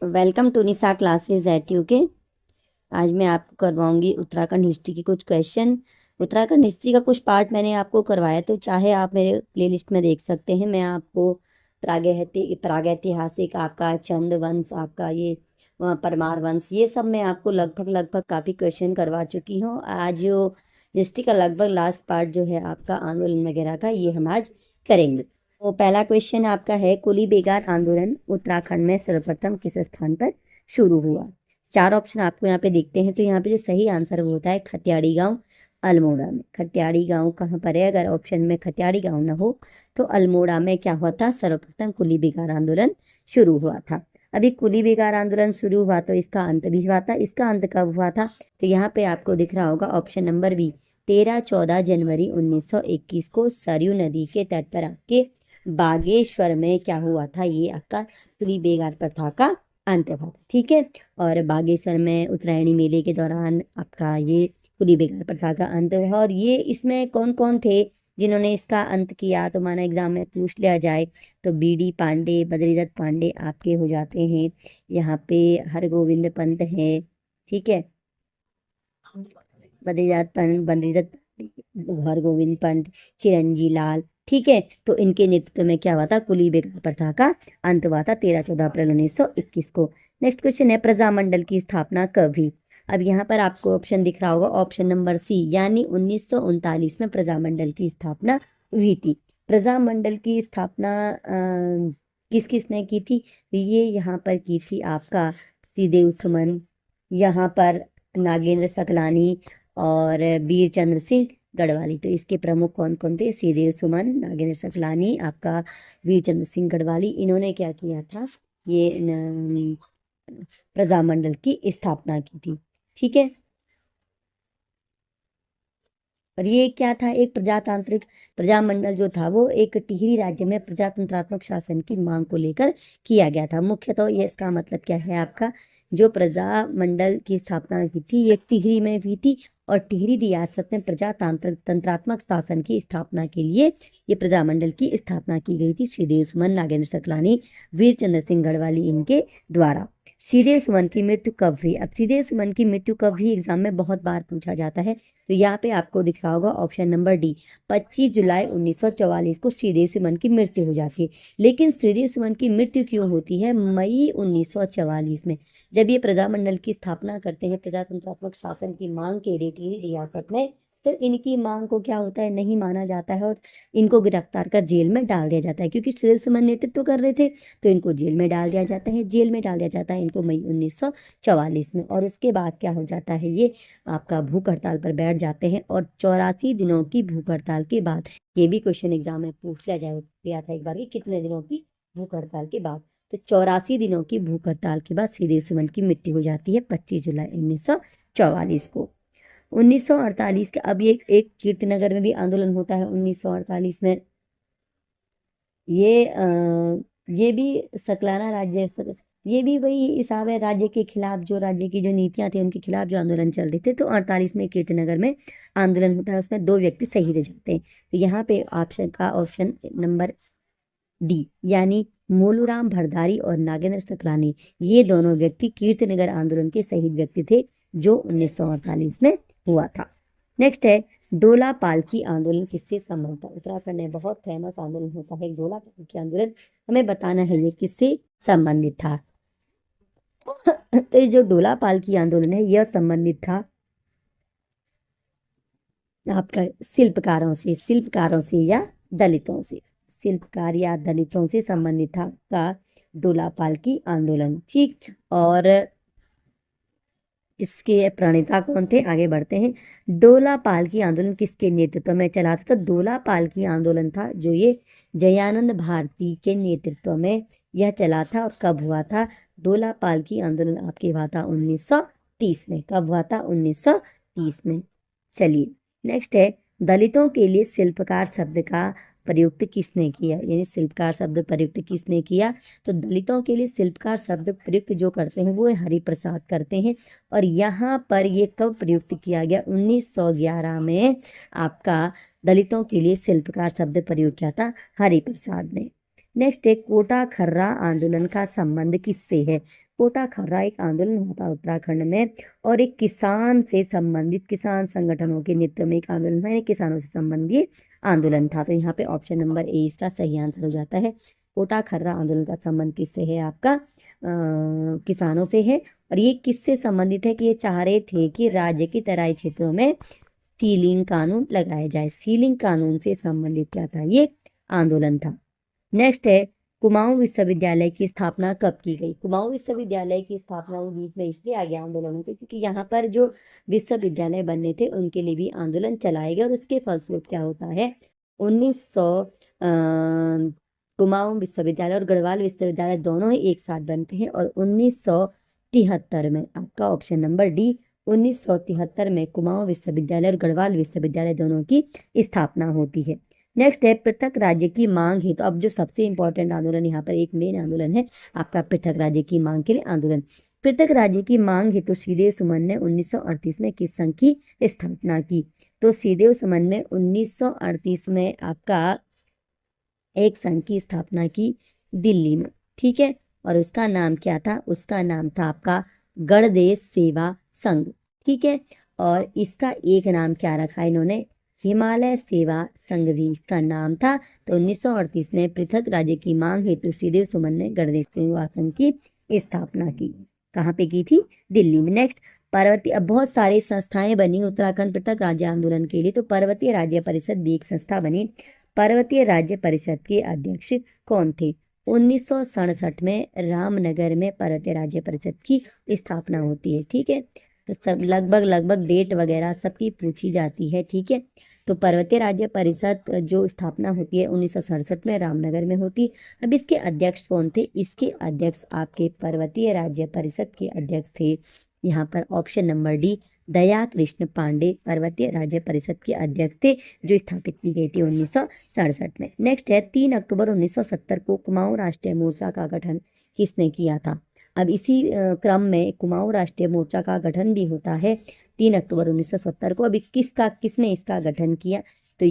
Welcome to Nisha classes at UK. आज मैं आपको करवाऊंगी उत्तराखंड हिस्ट्री की कुछ क्वेश्चन। उत्तराखंड हिस्ट्री का कुछ पार्ट मैंने आपको करवाया, तो चाहे आप मेरे प्लेलिस्ट में देख सकते हैं। मैं आपको प्रागैतिहासिक, आपका चंद वंश, आपका ये परमार वंश, ये सब मैं आपको लगभग लगभग काफ़ी क्वेश्चन करवा चुकी हूँ। आज जो हिस्ट्री का लगभग लास्ट पार्ट जो है आपका आंदोलन वगैरह का, ये हम आज करेंगे। तो पहला क्वेश्चन आपका है, कुली बेगार आंदोलन उत्तराखंड में सर्वप्रथम किस स्थान पर शुरू हुआ? चार ऑप्शन आपको यहाँ पे दिखते हैं, तो यहाँ पे जो सही आंसर वो होता है खत्याड़ी गांव, अल्मोड़ा में। खत्याड़ी गांव कहाँ पर है? अगर ऑप्शन में खत्याड़ी गांव ना हो तो अल्मोड़ा में क्या हुआ था? सर्वप्रथम कुली बेगार आंदोलन शुरू हुआ था। अभी कुली बेगार आंदोलन शुरू हुआ तो इसका अंत भी हुआ था। इसका अंत कब हुआ था? तो यहाँ पे आपको दिख रहा होगा ऑप्शन नंबर बी, 13-14 जनवरी 1921 को सरयू नदी के तट पर आपके बागेश्वर में क्या हुआ था? ये आपका कुली बेगार प्रथा का अंत हुआ था। ठीक है, और बागेश्वर में उत्तरायणी मेले के दौरान आपका ये कुली बेगार प्रथा का अंत हुआ। और ये इसमें कौन कौन थे जिन्होंने इसका अंत किया? तो माना एग्जाम में पूछ लिया जाए तो बीडी पांडे, बद्रीदत्त पांडे आपके हो जाते हैं। यहाँ पे हरगोविंद पंत है, ठीक है, बद्रीदत्त हरगोविंद पंत, चिरंजी लाल, ठीक है। तो इनके नेतृत्व में क्या हुआ था? कुली बेगार प्रथा का अंत हुआ था 13-14 अप्रैल 1921 को। नेक्स्ट क्वेश्चन है, प्रजामंडल की स्थापना कब हुई? अब यहाँ पर आपको ऑप्शन दिख रहा होगा, ऑप्शन नंबर सी, यानी 1939 में प्रजामंडल की स्थापना हुई थी। प्रजामंडल की स्थापना किस किस ने की थी? ये यहाँ पर की थी आपका श्रीदेव सुमन, यहाँ पर नागेंद्र सकलानी और वीर चंद्र सिंह गढ़वाली। तो इसके प्रमुख कौन कौन थे? श्रीदेव सुमन, नागेंद्र सकलानी, आपका वीर चंद्र सिंह गढ़वाली। इन्होंने क्या किया था? ये प्रजामंडल की स्थापना की थी। ठीक है, और ये क्या था? एक प्रजातांत्रिक प्रजामंडल जो था वो एक टिहरी राज्य में प्रजातंत्रात्मक शासन की मांग को लेकर किया गया था। मुख्यतः ये इसका मतलब क्या है आपका? जो प्रजामंडल की स्थापना की थी ये टिहरी में हुई थी, और टिहरी रियासत में प्रजातांत्रिक तंत्रात्मक शासन की स्थापना के लिए ये प्रजामंडल की स्थापना की गई थी। श्रीदेव सुमन, नागेंद्र सकलानी, वीर चंद्र सिंह गढ़वाली इनके द्वारा। श्रीदेव सुमन की मृत्यु कब हुई? अब श्रीदेव सुमन की मृत्यु कब हुई एग्जाम में बहुत बार पूछा जाता है। तो यहाँ पे आपको दिख रहा होगा ऑप्शन नंबर डी, 25 जुलाई 1944 को श्रीदेव सुमन की मृत्यु हो जाती है। लेकिन श्रीदेव सुमन की मृत्यु क्यों होती है मई 1944 में, जब ये प्रजामंडल की स्थापना करते हैं प्रजातंत्रात्मक शासन की मांग के लिए टिहरी रियासत में। तो इनकी मांग को क्या होता है? नहीं माना जाता है और इनको गिरफ्तार कर जेल में डाल दिया जाता है। क्योंकि श्रीदेव सुमन नेतृत्व कर रहे थे तो इनको जेल में डाल दिया जाता है। जेल में डाल दिया जाता है इनको मई 1944 में। और उसके बाद क्या हो जाता है? ये आपका भूख हड़ताल पर बैठ जाते हैं। और 84 दिनों की भूख हड़ताल के बाद, ये भी क्वेश्चन एग्जाम में पूछ लिया था एक बार कि कितने दिनों की भूख हड़ताल के बाद, तो 84 दिनों की भूख हड़ताल के बाद श्रीदेव सुमन की मृत्यु हो जाती है 25 जुलाई 1944 को। 1948 के अब ये एक कीर्तिनगर में भी आंदोलन होता है 1948 में। ये भी सकलाना राज्य, ये भी वही हिसाब है, राज्य के खिलाफ, जो राज्य की जो नीतियां थी उनके खिलाफ जो आंदोलन चल रहे थे। तो 48 में कीर्तिनगर में आंदोलन होता है, उसमें 2 व्यक्ति शहीद हो जाते हैं। तो यहाँ पे ऑप्शन नंबर डी, यानी मोलूराम भरदारी और नागेंद्र सकलानी, ये दोनों व्यक्ति कीर्तिनगर आंदोलन के शहीद व्यक्ति थे जो 1948 में हुआ था। नेक्स्ट है, डोला पालकी आंदोलन किससे संबंधित था? उत्तराखंड में बहुत फेमस आंदोलन होता है डोला पालकी आंदोलन, हमें बताना है ये किससे संबंधित था। तो ये जो डोला पालकी आंदोलन है यह संबंधित था आपका शिल्पकारों से या दलितों से। शिल्पकार या दलितों से संबंधित था का डोला पालकी आंदोलन। ठीक, और इसके प्रणेता कौन थे? आगे बढ़ते हैं। डोला पालकी आंदोलन किसके नेतृत्व में चला था? तो डोला पालकी आंदोलन था जो ये जयानंद भारती के नेतृत्व में यह चला था। और कब हुआ था? डोला पालकी आंदोलन आपके हुआ था 1930 में। कब हुआ था? 1930 में। चलिए, नेक्स्ट है, दलितों के लिए शिल्पकार शब्द का प्रयुक्त किसने किया? यानी शिल्पकार शब्द प्रयुक्त किसने किया? तो दलितों के लिए शिल्पकार शब्द प्रयुक्त जो करते हैं वो हरिप्रसाद करते हैं। और यहाँ पर ये कब प्रयुक्त किया गया? 1911 में आपका दलितों के लिए शिल्पकार शब्द प्रयोग किया था हरिप्रसाद ने। नेक्स्ट है कोटा खर्रा आंदोलन का संबंध किससे है। कोटा खर्रा एक आंदोलन हुआ था उत्तराखंड में और एक किसान से संबंधित, किसान संगठनों के नेतृत्व में एक आंदोलन था, किसानों से संबंधित आंदोलन था। तो यहाँ पे ऑप्शन नंबर ए इसका सही आंसर हो जाता है। कोटा खर्रा आंदोलन का संबंध किससे है आपका, किसानों से है। और ये किससे संबंधित है कि ये चाह रहे थे कि राज्य की तराई क्षेत्रों में सीलिंग कानून लगाया जाए। सीलिंग कानून से संबंधित क्या था, ये आंदोलन था। नेक्स्ट है कुमाऊं विश्वविद्यालय की स्थापना कब की गई। कुमाऊं विश्वविद्यालय की स्थापना बीच में इसलिए आ गया आंदोलनों के क्योंकि यहाँ पर जो विश्वविद्यालय बनने थे उनके लिए भी आंदोलन चलाए गए और उसके फलस्वरूप क्या होता है 1900 कुमाऊं विश्वविद्यालय और गढ़वाल विश्वविद्यालय दोनों ही एक साथ बनते हैं और 1973 में आपका ऑप्शन नंबर डी 1973 में कुमाऊं विश्वविद्यालय और गढ़वाल विश्वविद्यालय दोनों की स्थापना होती है। नेक्स्ट है पृथक राज्य की मांग है। तो अब जो सबसे इंपॉर्टेंट आंदोलन यहाँ पर एक मेन आंदोलन है आपका पृथक राज्य की मांग के लिए आंदोलन। पृथक राज्य की मांग हेतु श्रीदेव सुमन ने 1938 में किस संघ की स्थापना की। तो श्रीदेव सुमन ने 1938 में आपका एक संघ की स्थापना की दिल्ली में, ठीक है। और उसका नाम क्या था, उसका नाम था आपका गणदेश सेवा संघ, ठीक है। और इसका एक नाम क्या रखा इन्होंने, हिमालय सेवा संघ भी इसका नाम था। तो 1938 में पृथक राज्य की मांग हेतु श्रीदेव सुमन ने गणदेश सेवा संघ की स्थापना की। कहाँ पे की थी, दिल्ली में। नेक्स्ट पर्वतीय, अब बहुत सारी संस्थाएं बनी उत्तराखंड पृथक राज्य आंदोलन के लिए। तो पर्वतीय राज्य परिषद भी एक संस्था बनी। पर्वतीय राज्य परिषद के अध्यक्ष कौन थे। 1967 में रामनगर में पर्वतीय राज्य परिषद की स्थापना होती है, ठीक है। तो सब लगभग डेट वगैरह सबकी पूछी जाती है, ठीक है। तो पर्वतीय राज्य परिषद जो स्थापना होती है 1967 में रामनगर में होती। अब इसके अध्यक्ष कौन थे, इसके अध्यक्ष आपके पर्वतीय राज्य परिषद के अध्यक्ष थे यहाँ पर ऑप्शन नंबर डी दया कृष्ण पांडे पर्वतीय राज्य परिषद के अध्यक्ष थे जो स्थापित की गई थी 1967 में। नेक्स्ट है 3 अक्टूबर 1970 को कुमाऊं राष्ट्रीय मोर्चा का गठन किसने किया था। अब इसी क्रम में कुमाऊं राष्ट्रीय मोर्चा का गठन भी होता है 3 अक्टूबर 1970 को। अभी किसने इसका गठन किया, तो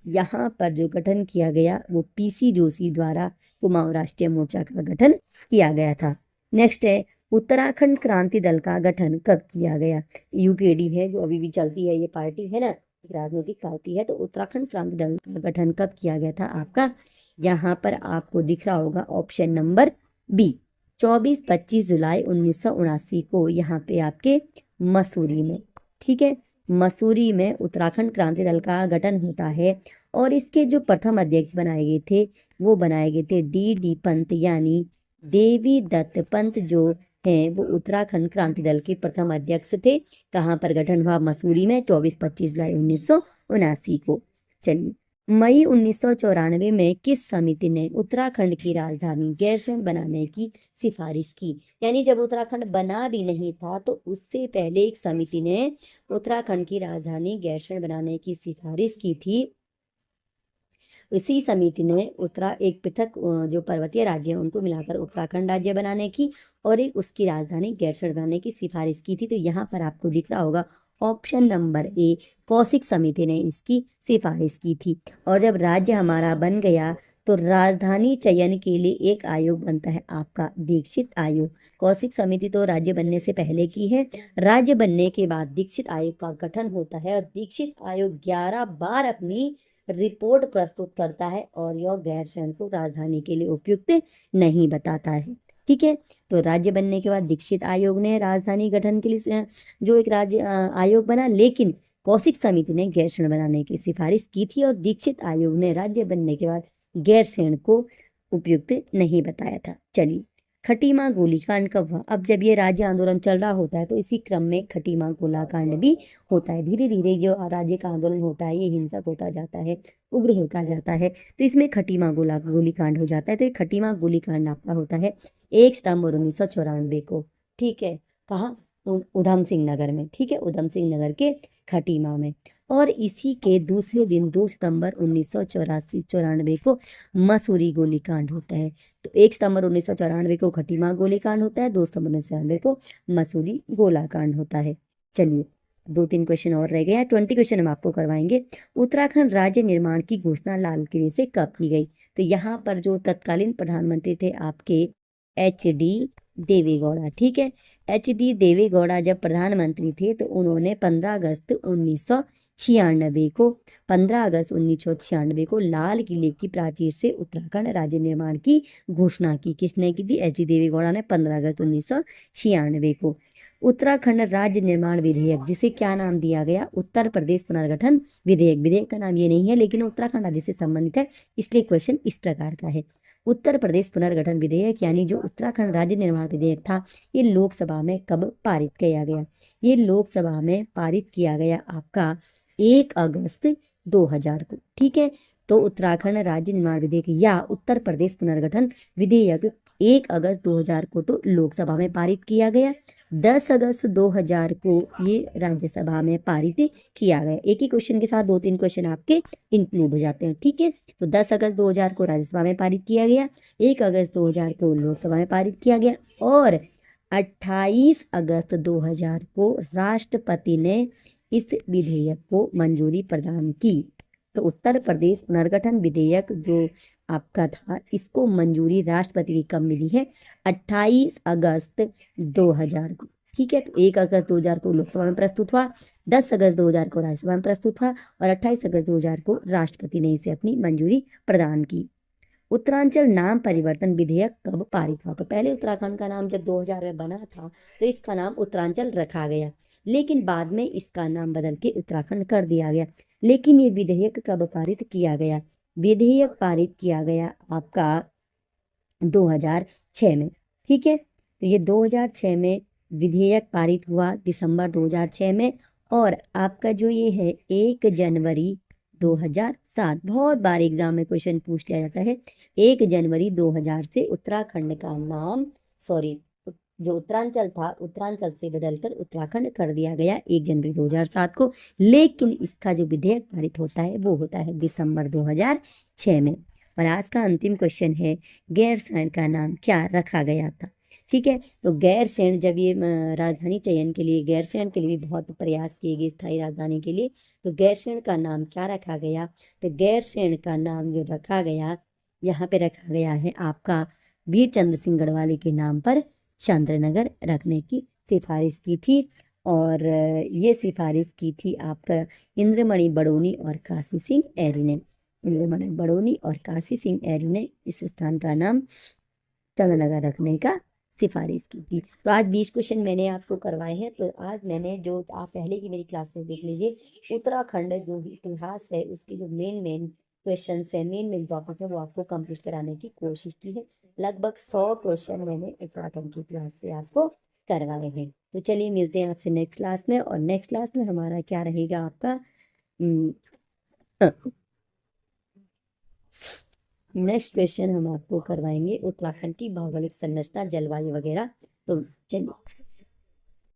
यहाँ पर जो गठन किया गया वो पीसी जोशी द्वारा कुमाऊं राष्ट्रीय मोर्चा का गठन किया गया था। नेक्स्ट है उत्तराखंड क्रांति दल का गठन कब किया गया। यूकेडी है जो अभी भी चलती है, ये पार्टी है ना, राजनीतिक पार्टी है। तो उत्तराखंड क्रांति दल का गठन कब किया गया था आपका, यहाँ पर आपको दिख रहा होगा ऑप्शन नंबर बी 24-25 जुलाई 1979 को यहाँ पे आपके मसूरी में, ठीक है। मसूरी में उत्तराखंड क्रांति दल का गठन होता है और इसके जो प्रथम अध्यक्ष बनाए गए थे वो बनाए गए थे डी पंत यानी देवी दत्त पंत जो हैं वो उत्तराखंड क्रांति दल के प्रथम अध्यक्ष थे। कहाँ पर गठन हुआ, मसूरी में 24-25 जुलाई 1979 को। चलिए मई 1994 में किस समिति ने उत्तराखंड की राजधानी गैरसैंण बनाने की सिफारिश की। यानी जब उत्तराखंड बना भी नहीं था तो उससे पहले एक समिति ने उत्तराखंड की राजधानी गैरसैंण बनाने की सिफारिश की थी। इसी समिति ने एक पृथक जो पर्वतीय राज्य है उनको मिलाकर उत्तराखंड राज्य बनाने की और एक उसकी राजधानी गैरसैंण बनाने की सिफारिश की थी। तो यहाँ पर आपको दिख रहा होगा ऑप्शन नंबर ए कौशिक समिति ने इसकी सिफारिश की थी। और जब राज्य हमारा बन गया तो राजधानी चयन के लिए एक आयोग बनता है आपका दीक्षित आयोग। कौशिक समिति तो राज्य बनने से पहले की है, राज्य बनने के बाद दीक्षित आयोग का गठन होता है और दीक्षित आयोग 11 बार अपनी रिपोर्ट प्रस्तुत करता है और यह गैरसैंण को राजधानी के लिए उपयुक्त नहीं बताता है, ठीक है। तो राज्य बनने के बाद दीक्षित आयोग ने राजधानी गठन के लिए जो एक राज्य आयोग बना, लेकिन कौशिक समिति ने गैरसैंण बनाने की सिफारिश की थी और दीक्षित आयोग ने राज्य बनने के बाद गैरसैंण को उपयुक्त नहीं बताया था। चलिए खटीमा गोलीकांड कब हुआ। अब जब ये राज्य आंदोलन चल रहा होता है तो इसी क्रम में खटीमा गोलाकांड भी होता है। धीरे धीरे जो राज्य का आंदोलन होता है ये हिंसक होता जाता है, उग्र होता जाता है, तो इसमें खटीमा गोलीकांड हो जाता है। तो ये खटीमा गोलीकांड आपका होता है 1 सितंबर 1994 को, ठीक है। कहाँ, उधम सिंह नगर में, ठीक है, उधम सिंह नगर के खटीमा में। और इसी के दूसरे दिन 2 सितंबर 1994 को मसूरी गोलीकांड होता है। तो 1 सितंबर 1994 को खटीमा गोलीकांड होता है, 2 सितंबर 1994 को मसूरी गोलाकांड होता है। चलिए 2-3 क्वेश्चन और रह गया, 20 क्वेश्चन हम आपको करवाएंगे। उत्तराखंड राज्य निर्माण की घोषणा लाल किले से कब की गई। तो यहाँ पर जो तत्कालीन प्रधानमंत्री थे आपके HD देवेगौड़ा, ठीक है। HD देवेगौड़ा जब प्रधानमंत्री थे तो उन्होंने 15 अगस्त 1996 को लाल किले की प्राचीर से उत्तराखंड राज्य निर्माण की घोषणा की। किसने की थी? HD देवेगौड़ा ने 15 अगस्त 1996 को। उत्तराखंड राज्य निर्माण विधेयक, जिसे क्या नाम दिया गया? उत्तर प्रदेश पुनर्गठन विधेयक। विधेयक का नाम ये नहीं है, लेकिन उत्तराखंड राज्य से संबंधित है, इसलिए क्वेश्चन इस प्रकार का है। उत्तर प्रदेश पुनर्गठन विधेयक यानी जो उत्तराखंड राज्य निर्माण विधेयक था, ये लोकसभा में कब पारित किया गया? ये लोकसभा में पारित किया गया आपका 1 अगस्त 2000 को, ठीक है। तो उत्तराखंड राज्य निर्माण विधेयक या उत्तर प्रदेश पुनर्गठन विधेयक 1 अगस्त 2000 को तो लोकसभा में पारित किया गया। 10 अगस्त 2000 को ये राज्यसभा में पारित किया गया। एक ही क्वेश्चन के साथ 2-3 क्वेश्चन आपके इंक्लूड हो जाते हैं, ठीक है। तो 10 अगस्त 2000 को राज्यसभा में पारित किया गया, 1 अगस्त 2000 को लोकसभा में पारित किया गया और 28 अगस्त 2000 को राष्ट्रपति ने इस विधेयक को मंजूरी प्रदान की। तो उत्तर प्रदेश पुनर्गठन विधेयक जो आपका था, इसको मंजूरी राष्ट्रपति की कब मिली है? 28 अगस्त 2000 को, ठीक है। तो 1 अगस्त 2000 को लोकसभा में प्रस्तुत हुआ, 10 अगस्त 2000 को राज्यसभा में प्रस्तुत हुआ और 28 अगस्त 2000 को राष्ट्रपति ने इसे अपनी मंजूरी प्रदान की। उत्तरांचल नाम परिवर्तन विधेयक कब पारित हुआ? तो पहले उत्तराखंड का नाम जब 2000 में बना था तो इसका नाम उत्तरांचल रखा गया, लेकिन बाद में इसका नाम बदल के उत्तराखंड कर दिया गया। लेकिन ये विधेयक कब पारित किया गया? विधेयक पारित किया गया आपका 2006 में, ठीक है। तो ये 2006 में विधेयक पारित हुआ, दिसंबर 2006 में। और आपका जो ये है 1 जनवरी 2007, बहुत बार एग्जाम में क्वेश्चन पूछ लिया जाता है। 1 जनवरी 2000 से उत्तराखंड का नाम, सॉरी, जो उत्तरांचल था उत्तरांचल से बदलकर उत्तराखंड कर दिया गया 1 जनवरी 2007 को। लेकिन इसका जो विधेयक पारित होता है वो होता है दिसंबर 2006 में। और आज का अंतिम क्वेश्चन है, गैरसैंण का नाम क्या रखा गया था? ठीक है। तो गैरसैंण, जब ये राजधानी चयन के लिए गैरसैंण के लिए भी बहुत प्रयास किए गए स्थायी राजधानी के लिए, तो गैरसैंण का नाम क्या रखा गया? तो गैरसैंण का नाम जो रखा गया, यहाँ पे रखा गया है आपका वीर चंद्र सिंह गढ़वाली के नाम पर चंद्रनगर रखने की सिफारिश की थी। और ये सिफारिश की थी आप इंद्रमणि बडोनी और काशी सिंह ऐरी ने। इंद्रमणि बडोनी और काशी सिंह ऐरी ने इस स्थान का नाम चंद्रनगर रखने का सिफारिश की थी। तो आज 20 क्वेश्चन मैंने आपको करवाए हैं। तो आज मैंने, जो आप पहले की मेरी क्लास में देख लीजिए, उत्तराखंड जो इतिहास है उसकी जो मेन क्वेश्चन है, मेन टॉपिक है, वो आपको कंप्लीट कराने की कोशिश की है। लगभग 100 क्वेश्चन मैंने उत्तराखंड की क्लास से आपको करवाए हैं। तो चलिए मिलते हैं आपसे नेक्स्ट क्लास में। और नेक्स्ट क्लास में हमारा क्या रहेगा आपका, नेक्स्ट क्वेश्चन हम आपको करवाएंगे उत्तराखंड की भौगोलिक संरचना, जलवायु वगैरह। तो चलिए।